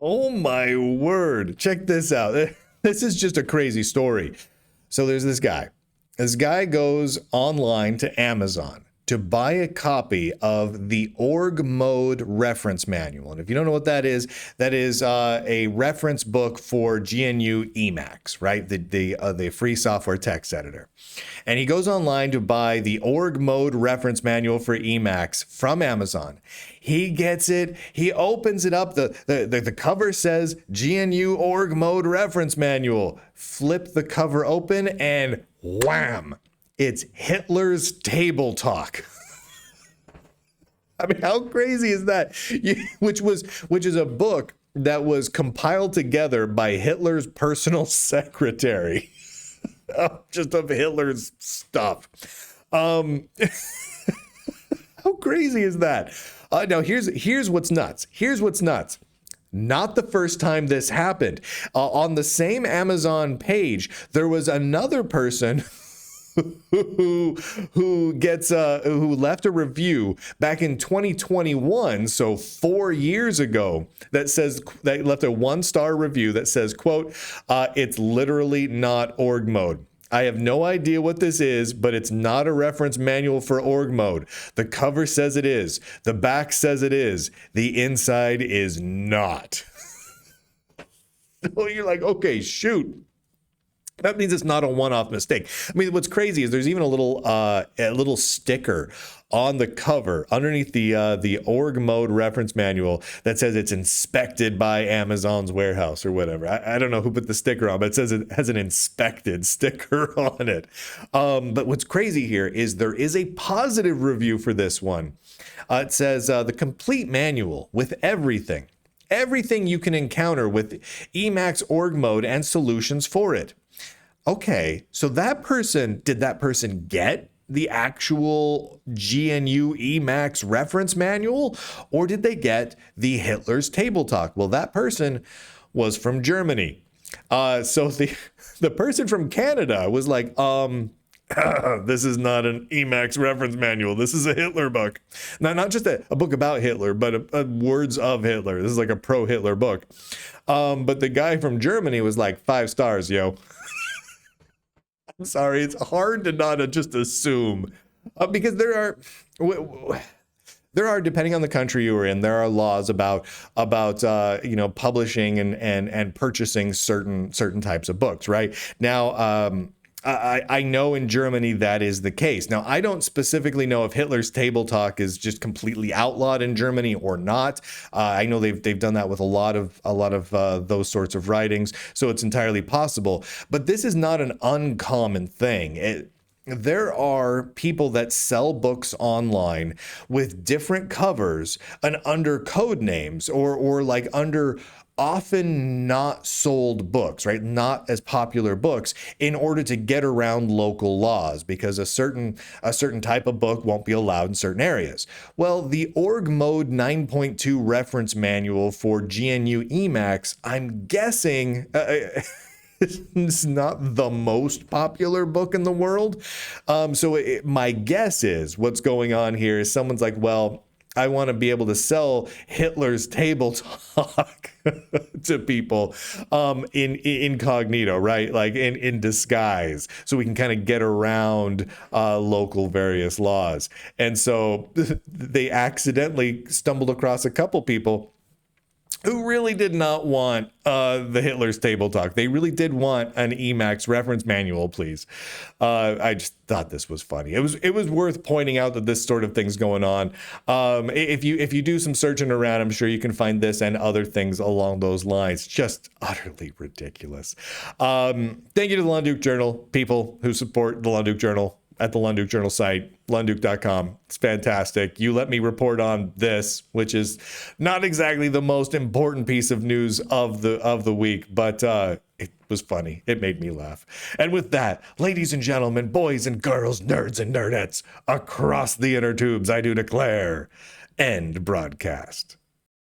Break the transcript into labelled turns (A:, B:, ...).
A: Oh my word. Check this out. This is just a crazy story. So there's this guy. This guy goes online to Amazon to buy a copy of the org mode reference manual. And if you don't know what that is a reference book for GNU Emacs, right? The free software text editor. And he goes online to buy the org mode reference manual for Emacs from Amazon. He gets it. He opens it up. The cover says GNU org mode reference manual. Flip the cover open and wham, it's Hitler's Table Talk. I mean, how crazy is that? Which is a book that was compiled together by Hitler's personal secretary. Just of Hitler's stuff. How crazy is that? Now here's what's nuts. Here's what's nuts. Not the first time this happened. On the same Amazon page, there was another person who left a review back in 2021, so 4 years ago, that left a 1-star review that says, quote, it's literally not org mode. I have no idea what this is, but it's not a reference manual for org mode. The cover says it is. The back says it is. The inside is not. So you're like, okay, shoot. That means it's not a one-off mistake. I mean, what's crazy is there's even a little sticker on the cover underneath the org mode reference manual that says it's inspected by Amazon's warehouse or whatever. I don't know who put the sticker on, but it says it has an inspected sticker on it. But what's crazy here is there is a positive review for this one. It says the complete manual with everything you can encounter with Emacs org mode and solutions for it. Okay, so did that person get the actual GNU Emacs reference manual, or did they get the Hitler's Table Talk? Well, that person was from Germany. So the person from Canada was like, this is not an Emacs reference manual. This is a Hitler book. Not just a book about Hitler, but words of Hitler. This is like a pro-Hitler book. But the guy from Germany was like, 5 stars, yo. I'm sorry, it's hard to not just assume because there are, depending on the country you are in, there are laws about publishing and purchasing certain types of books. Right now, I know in Germany that is the case. Now, I don't specifically know if Hitler's Table Talk is just completely outlawed in Germany or not. I know they've done that with a lot of those sorts of writings, so it's entirely possible. But this is not an uncommon thing. There are people that sell books online with different covers and under code names or like under often not sold books, right? Not as popular books in order to get around local laws because a certain type of book won't be allowed in certain areas. Well, the org mode 9.2 reference manual for GNU Emacs, I'm guessing it's not the most popular book in the world. My guess is what's going on here is someone's like, well, I want to be able to sell Hitler's Table Talk to people in incognito, right? Like in disguise, so we can kind of get around local various laws. And so they accidentally stumbled across a couple people who really did not want the Hitler's Table Talk. They really did want an Emacs reference manual, please. I just thought this was funny. It was worth pointing out that this sort of thing's going on. If you do some searching around, I'm sure you can find this and other things along those lines. Just utterly ridiculous. Thank you to the Lunduke Journal, people who support the Lunduke Journal at the Lunduke Journal site, lunduke.com. It's fantastic. You let me report on this, which is not exactly the most important piece of news of the week, but it was funny. It made me laugh. And with that, ladies and gentlemen, boys and girls, nerds and nerdettes across the inner tubes, I do declare, end broadcast.